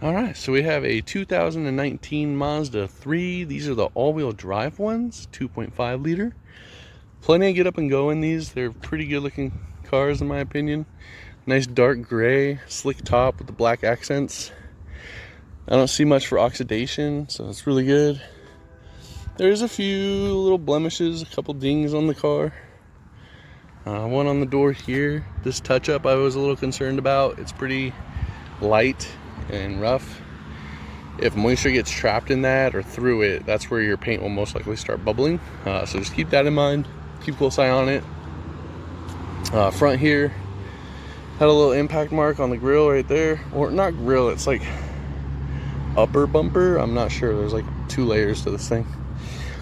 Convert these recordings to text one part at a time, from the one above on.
All right, so we have a 2019 Mazda 3. These are the all-wheel drive ones, 2.5 liter. Plenty of get up and go in these. They're pretty good looking cars in my opinion. Nice dark gray, slick top with the black accents. I don't see much for oxidation, so it's really good. There's a few little blemishes, a couple dings on the car. One on the door here. This touch-up I was a little concerned about. It's pretty light and rough. If moisture gets trapped in that or through it, that's where your paint will most likely start bubbling. So just keep that in mind. Keep a close eye on it. Front here had a little impact mark on the grill right there, or not grill, it's like upper bumper. I'm not sure. There's like 2 layers to this thing.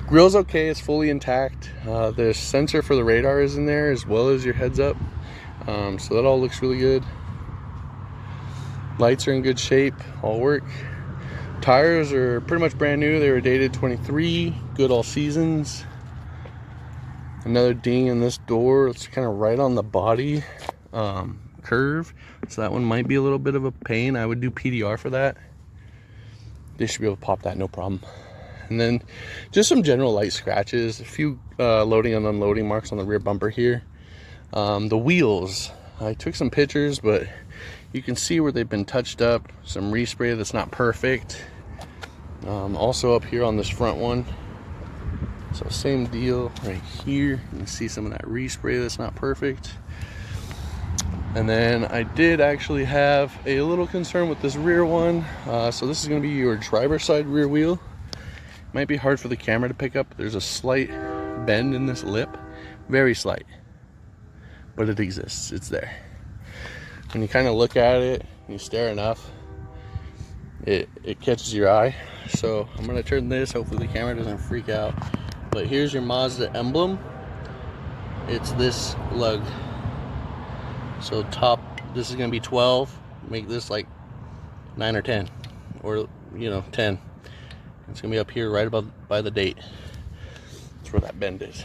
Grill's okay, it's fully intact. The sensor for the radar is in there as well as your heads up, so that all looks really good. Lights are in good shape, all work. Tires are pretty much brand new. They were dated 23, good all seasons. Another ding in this door. It's kind of right on the body curve, so that one might be a little bit of a pain. I would do PDR for that. They should be able to pop that, no problem. And then just some general light scratches, a few loading and unloading marks on the rear bumper here. The wheels, I took some pictures, but you can see where they've been touched up. Some respray that's not perfect. Also up here on this front one. So same deal right here. You can see some of that respray that's not perfect. And then I did actually have a little concern with this rear one. So this is going to be your driver's side rear wheel. Might be hard for the camera to pick up. There's a slight bend in this lip. Very slight. But it exists. It's there. When you kind of look at it, you stare enough, it catches your eye. So I'm going to turn this. Hopefully the camera doesn't freak out. But here's your Mazda emblem. It's this lug. So top, this is going to be 12. Make this like 9 or 10. Or, 10. It's going to be up here right above by the date. That's where that bend is.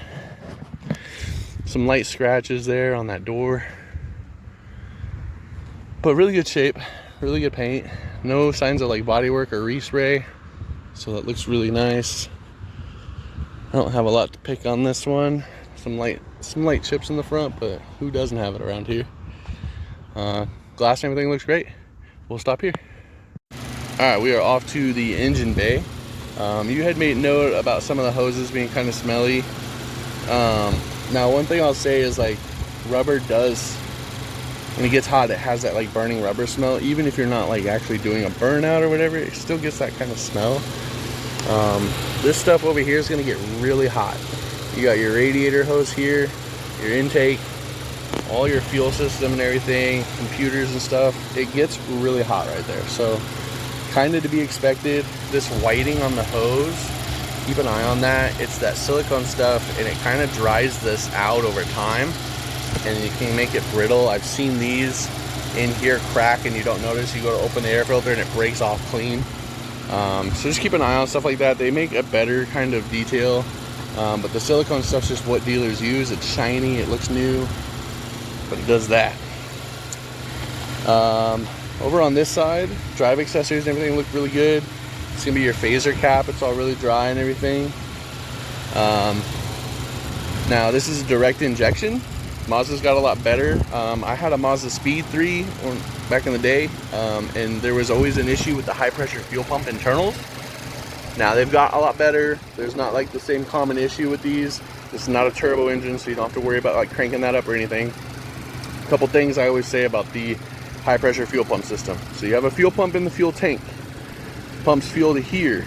Some light scratches there on that door. But really good shape, really good paint. No signs of like bodywork or respray. So that looks really nice. I don't have a lot to pick on this one. Some light chips in the front, but who doesn't have it around here? Glass and everything looks great. We'll stop here. Alright, we are off to the engine bay. You had made note about some of the hoses being kind of smelly. Now one thing I'll say is like rubber does, when it gets hot, it has that like burning rubber smell. Even if you're not like actually doing a burnout or whatever, it still gets that kind of smell. This stuff over here is going to get really hot. You got your radiator hose here, your intake, all your fuel system and everything, computers and stuff. It gets really hot right there. So kind of to be expected. This whiting on the hose, keep an eye on that. It's that silicone stuff, and it kind of dries this out over time, and you can make it brittle. I've seen these in here crack and you don't notice. You go to open the air filter and it breaks off clean. So just keep an eye on stuff like that. They make a better kind of detail, but the silicone stuff's just what dealers use. It's shiny, it looks new, but it does that. Over on this side, drive accessories and everything look really good. It's gonna be your phaser cap. It's all really dry and everything. Now this is direct injection. Mazda's got a lot better. I had a Mazda Speed 3 back in the day, and there was always an issue with the high pressure fuel pump internals. Now they've got a lot better. There's not like the same common issue with these. This is not a turbo engine, so you don't have to worry about like cranking that up or anything. A couple things I always say about the high pressure fuel pump system. So you have a fuel pump in the fuel tank, pumps fuel to here.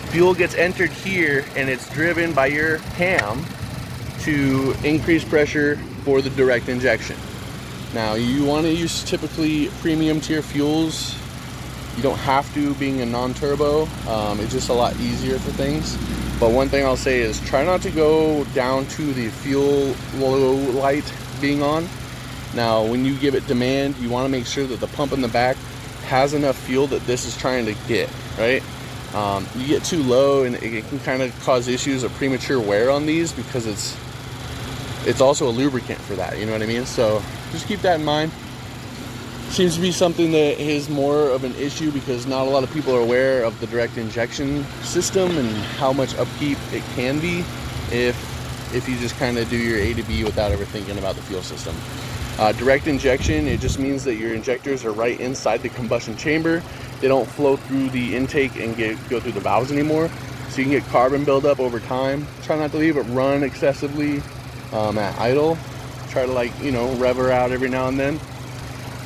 Fuel gets entered here and it's driven by your cam to increase pressure for the direct injection. Now you want to use typically premium tier fuels. You don't have to, being a non-turbo. It's just a lot easier for things. But one thing I'll say is try not to go down to the fuel low light being on. Now when you give it demand, you want to make sure that the pump in the back has enough fuel that this is trying to get, right? You get too low and it can kind of cause issues of premature wear on these, because it's also a lubricant for that, you know what I mean? So just keep that in mind. Seems to be something that is more of an issue because not a lot of people are aware of the direct injection system and how much upkeep it can be if you just kind of do your A to B without ever thinking about the fuel system. Direct injection, it just means that your injectors are right inside the combustion chamber. They don't flow through the intake and go through the valves anymore. So you can get carbon buildup over time. Try not to leave it run excessively at idle. Try to, like, you know, rev her out every now and then.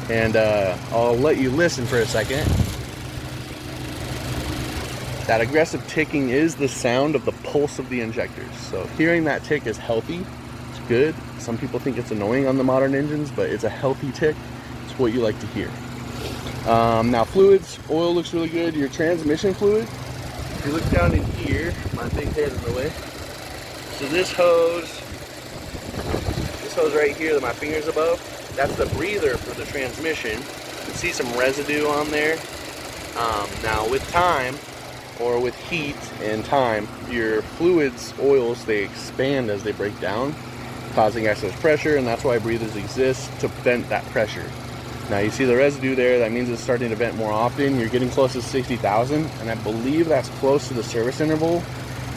And I'll let you listen for a second. That aggressive ticking is the sound of the pulse of the injectors. So hearing that tick is healthy. It's good. Some people think it's annoying on the modern engines, but it's a healthy tick. It's what you like to hear. Now fluids, oil looks really good. Your transmission fluid, if you look down in here, my big head in the way. So this hose right here that my finger's above, that's the breather for the transmission. You can see some residue on there. Now with time, or with heat and time, your fluids, oils, they expand as they break down, causing excess pressure, and that's why breathers exist, to vent that pressure. Now you see the residue there, that means it's starting to vent more often. You're getting close to 60,000, and I believe that's close to the service interval.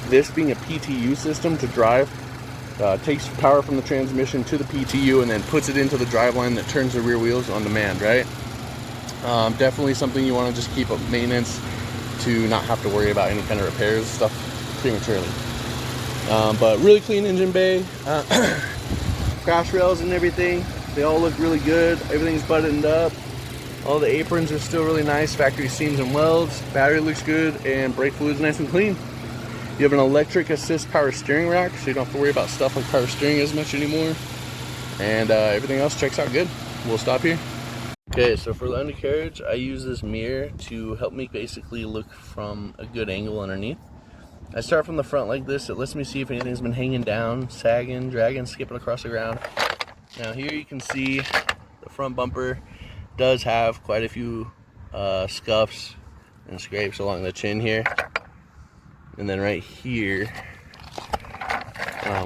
This being a PTU system to drive, takes power from the transmission to the PTU and then puts it into the driveline that turns the rear wheels on demand, right? Definitely something you want to just keep up maintenance to not have to worry about any kind of repairs, stuff prematurely. But really clean engine bay, crash rails and everything, they all look really good. Everything's buttoned up. All the aprons are still really nice, factory seams and welds. Battery looks good, and brake fluid's nice and clean. You have an electric assist power steering rack, so you don't have to worry about stuff like power steering as much anymore. And everything else checks out good. We'll stop here. Okay, so for the undercarriage, I use this mirror to help me basically look from a good angle underneath. I start from the front like this. It lets me see if anything's been hanging down, sagging, dragging, skipping across the ground. Now here you can see the front bumper does have quite a few scuffs and scrapes along the chin here. And then right here,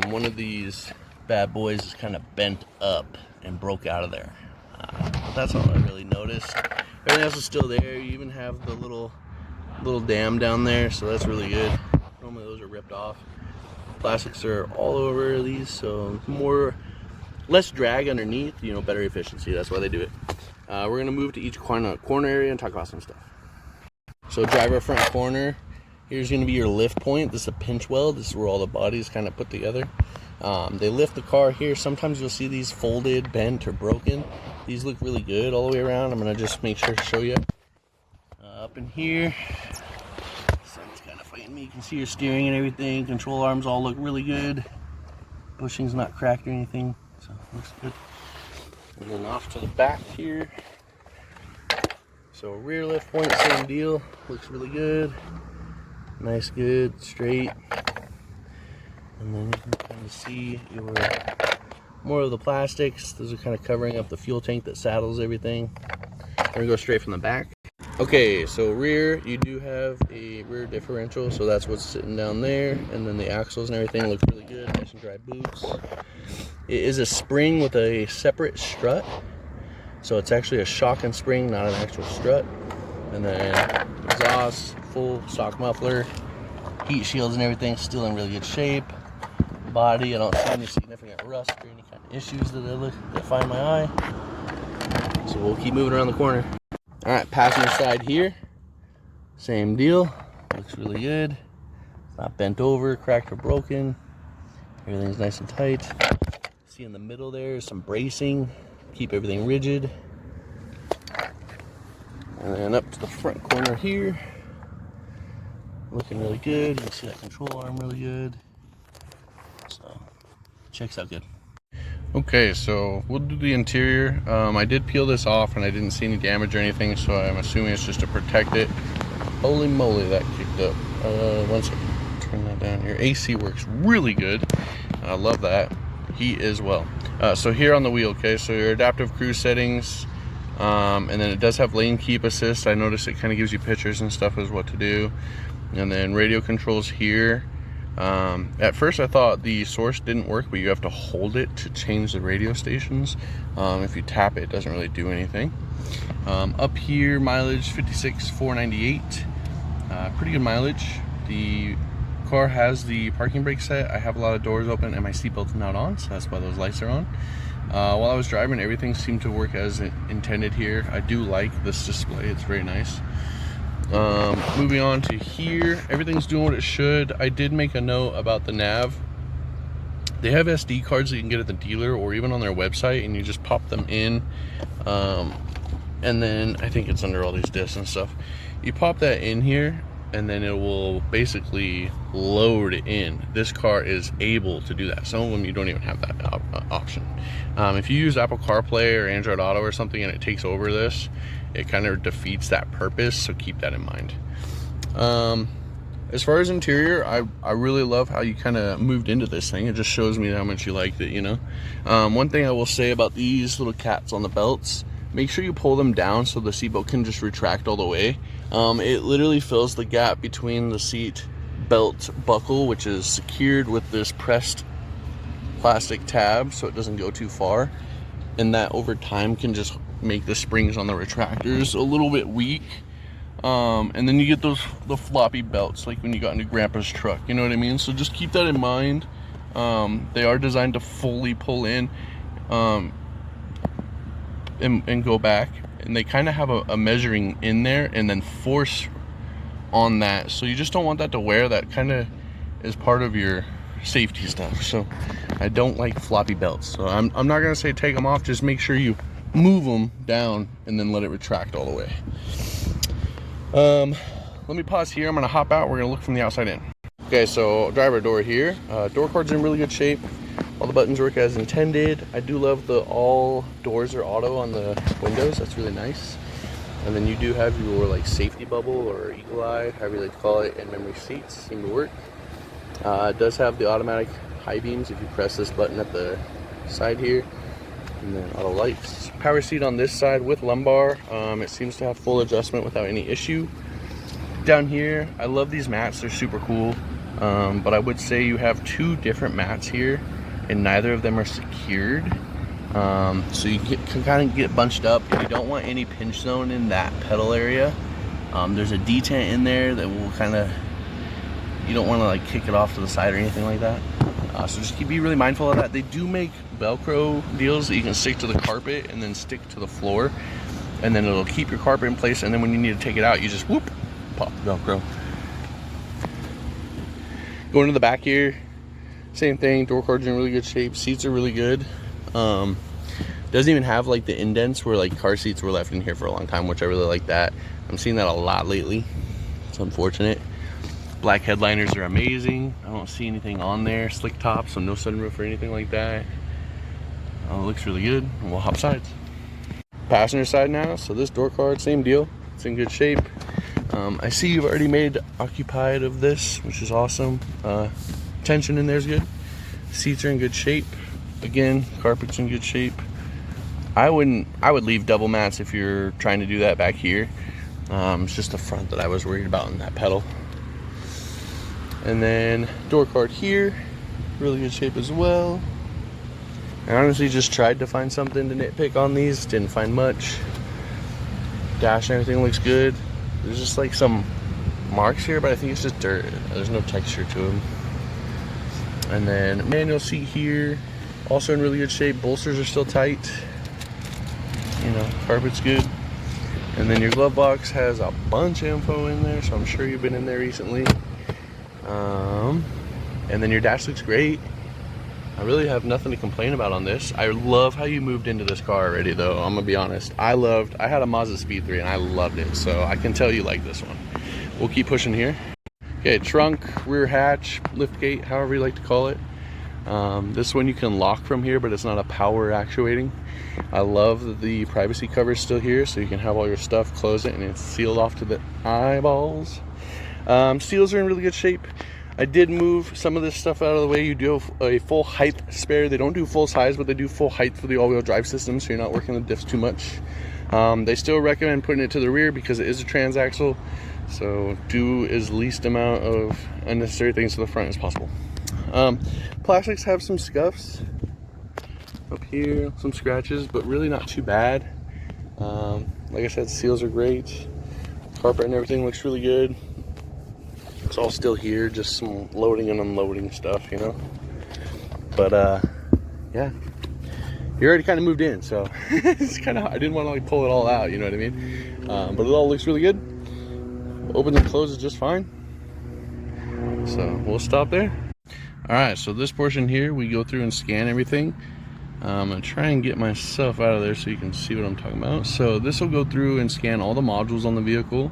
one of these bad boys is kind of bent up and broke out of there. But that's all I really noticed. Everything else is still there. You even have the little dam down there, so that's really good. Normally those are ripped off. Plastics are all over these, so less drag underneath, you know, better efficiency. That's why they do it. We're gonna move to each corner area and talk about some stuff. So driver front corner. Here's going to be your lift point. This is a pinch weld. This is where all the bodies kind of put together. They lift the car here. Sometimes you'll see these folded, bent, or broken. These look really good all the way around. I'm going to just make sure to show you. Up in here, sun's kind of fighting me. You can see your steering and everything. Control arms all look really good. Bushing's not cracked or anything, so it looks good. And then off to the back here. So rear lift point, same deal. Looks really good. Nice, good, straight. And then you can kind of see more of the plastics. Those are kind of covering up the fuel tank that saddles everything. We're gonna go straight from the back. Okay, so rear, you do have a rear differential, so that's what's sitting down there. And then the axles and everything look really good, nice and dry boots. It is a spring with a separate strut. So it's actually a shock and spring, not an actual strut. And then exhaust, full stock muffler, heat shields and everything still in really good shape. Body, I don't see any significant rust or any kind of issues that find my eye. So we'll keep moving around the corner. All right, passenger side here, same deal. Looks really good. It's not bent over, cracked, or broken. Everything's nice and tight. See in the middle there is some bracing, keep everything rigid. And then up to the front corner here, looking really good. You can see that control arm really good. So, checks out good. Okay, so we'll do the interior. I did peel this off and I didn't see any damage or anything, so I'm assuming it's just to protect it. Holy moly, that kicked up. One second, turn that down. Your AC works really good. I love that. Heat as well. So here on the wheel, okay, so your adaptive cruise settings, and then it does have lane keep assist. I noticed it kind of gives you pictures and stuff as what to do. And then radio controls here. At first I thought the source didn't work, but you have to hold it to change the radio stations. If you tap it, it doesn't really do anything. Up here, mileage 56,498. Pretty good mileage. The car has the parking brake set. I have a lot of doors open and my seatbelt's not on, so that's why those lights are on. While I was driving, everything seemed to work as intended here. I do like this display, it's very nice. Moving on to here, everything's doing what it should. I did make a note about the nav. They have SD cards that you can get at the dealer or even on their website, and you just pop them in. And then I think it's under all these discs and stuff. You pop that in here and then it will basically load in. This car is able to do that. Some of them you don't even have that option. If you use Apple CarPlay or Android Auto or something and it takes over this, it kind of defeats that purpose, so keep that in mind. As far as interior, I really love how you kind of moved into this thing. It just shows me how much you liked it, you know. One thing I will say about these little cats on the belts, make sure you pull them down so the seatbelt can just retract all the way. It literally fills the gap between the seat belt buckle, which is secured with this pressed plastic tab so it doesn't go too far, and that over time can just make the springs on the retractors a little bit weak. And then you get the floppy belts like when you got into grandpa's truck, you know what I mean? So just keep that in mind. They are designed to fully pull in and go back, and they kind of have a measuring in there and then force on that, so you just don't want that to wear. That kind of is part of your safety stuff. So I don't like floppy belts, so I'm not gonna say take them off, just make sure you move them down and then let it retract all the way. Let me pause here. I'm gonna hop out. We're gonna look from the outside in. Okay, so driver door here. Door card's in really good shape. All the buttons work as intended. I do love the all doors are auto on the windows. That's really nice. And then you do have your like safety bubble or eagle eye, however you like to call it, and memory seats seem to work. It does have the automatic high beams if you press this button at the side here, and then auto lights. Power seat on this side with lumbar. It seems to have full adjustment without any issue. Down here, I love these mats. They're super cool. But I would say you have two different mats here, and neither of them are secured. So you can kind of get bunched up. If you don't want any pinch zone in that pedal area, there's a detent in there that will kind of, you don't want to like kick it off to the side or anything like that. So just be really mindful of that. They do make Velcro deals that you can stick to the carpet and then stick to the floor, and then it'll keep your carpet in place, and then when you need to take it out, you just whoop, pop the Velcro. Going to the back here, same thing. Door card's in really good shape. Seats are really good. Doesn't even have like the indents where like car seats were left in here for a long time, which I really like that. I'm seeing that a lot lately. It's unfortunate. Black headliners are amazing. I don't see anything on there. Slick top, so no sunroof or anything like that. It looks really good. And we'll hop sides. Passenger side now. So this door card, same deal. It's in good shape. I see you've already made occupied of this, which is awesome. Tension in there is good. Seats are in good shape. Again, carpet's in good shape. I would leave double mats if you're trying to do that back here. It's just the front that I was worried about in that pedal. And then door card here, really good shape as well. I honestly just tried to find something to nitpick on these, didn't find much. Dash and everything looks good. There's just like some marks here, but I think it's just dirt. There's no texture to them. And then manual seat here, also in really good shape. Bolsters are still tight. You know, carpet's good. And then your glove box has a bunch of info in there, so I'm sure you've been in there recently. And then your dash looks great. I really have nothing to complain about on this. I love how you moved into this car already, though. I'm gonna be honest. I had a Mazda Speed 3 and I loved it, so I can tell you like this one. We'll keep pushing here. Okay, trunk, rear hatch, lift gate, however you like to call it. This one you can lock from here, but it's not a power actuating. I love that the privacy cover is still here, so you can have all your stuff, close it, and it's sealed off to the eyeballs. Seals are in really good shape. I did move some of this stuff out of the way. You do have a full height spare. They don't do full size, but they do full height for the all-wheel drive system, so you're not working the diffs too much. They still recommend putting it to the rear because it is a transaxle, so do as least amount of unnecessary things to the front as possible. Plastics have some scuffs up here, some scratches, but really not too bad. Like I said, seals are great. Carpet and everything looks really good. It's all still here, just some loading and unloading stuff, you know. But yeah, he already kind of moved in, so it's kind of, I didn't want to like pull it all out, you know what I mean. But it all looks really good. Opens and closes just fine. So we'll stop there. All right, so this portion here, we go through and scan everything. I'm gonna try and get myself out of there so you can see what I'm talking about. So this will go through and scan all the modules on the vehicle.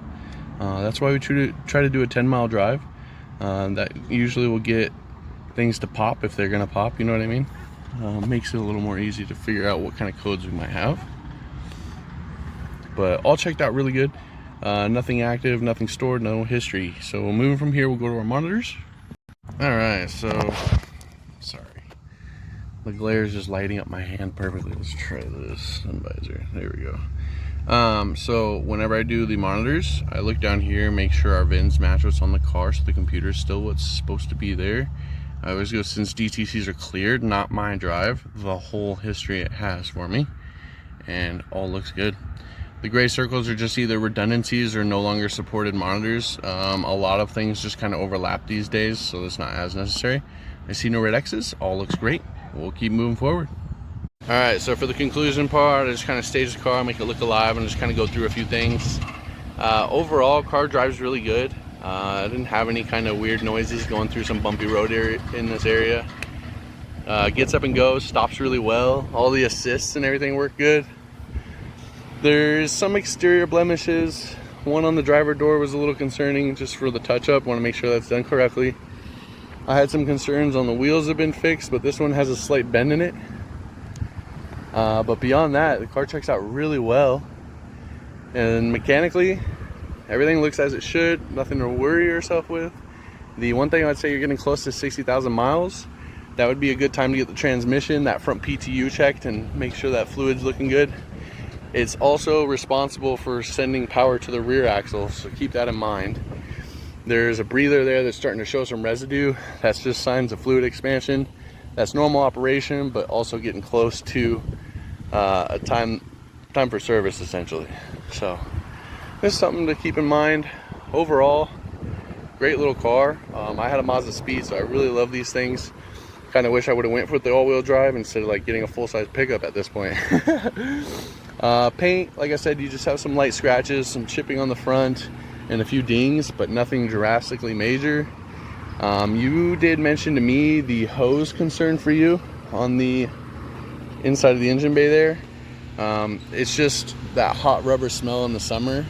That's why we try to do a 10-mile drive. That usually will get things to pop if they're gonna pop, you know what I mean? Makes it a little more easy to figure out what kind of codes we might have. But all checked out really good. Nothing active, nothing stored, no history. So moving from here, we'll go to our monitors. All right, so sorry. The glare is just lighting up my hand perfectly. Let's try this sun visor. There we go. So whenever I do the monitors, I look down here, make sure our VINs match what's on the car, so the computer is still what's supposed to be there. I always go, since DTCs are cleared, not my drive, the whole history it has for me, and all looks good. The gray circles are just either redundancies or no longer supported monitors. A lot of things just kind of overlap these days, so it's not as necessary. I see no red X's. All looks great. We'll keep moving forward. All right, so for the conclusion part, I just kind of stage the car, make it look alive, and just kind of go through a few things. Overall, car drives really good. I didn't have any kind of weird noises going through some bumpy road area in this area. Gets up and goes, stops really well. All the assists and everything work good. There's some exterior blemishes. One on the driver door was a little concerning just for the touch-up. Want to make sure that's done correctly. I had some concerns on the wheels that have been fixed, but this one has a slight bend in it. But beyond that, the car checks out really well. And mechanically, everything looks as it should. Nothing to worry yourself with. The one thing I'd say, you're getting close to 60,000 miles. That would be a good time to get the transmission, that front PTU checked, and make sure that fluid's looking good. It's also responsible for sending power to the rear axle, so keep that in mind. There's a breather there that's starting to show some residue. That's just signs of fluid expansion. That's normal operation, but also getting close to a time for service, essentially. So this is something to keep in mind. Overall, great little car. I had a Mazda Speed, so I really love these things. Kind of wish I would have went with the all-wheel drive instead of like getting a full-size pickup at this point. Paint, like I said, you just have some light scratches, some chipping on the front, and a few dings, but nothing drastically major. You did mention to me the hose concern for you on the inside of the engine bay there. It's just that hot rubber smell in the summer,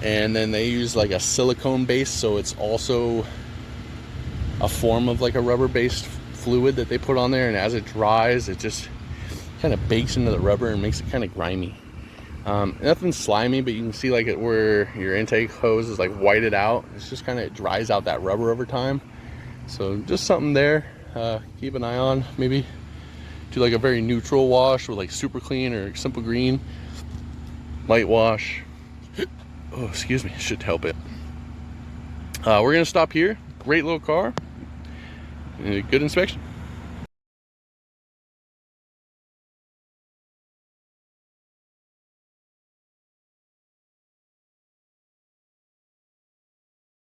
and then they use like a silicone base, so it's also a form of like a rubber based fluid that they put on there, and as it dries, it just kind of bakes into the rubber and makes it kind of grimy. Nothing slimy, but you can see like where your intake hose is like whited out. It's just kind of, it dries out that rubber over time. So just something there, keep an eye on. Maybe do like a very neutral wash with like super clean or simple green, light wash. Oh, excuse me, should help it. We're gonna stop here. Great little car, good inspection.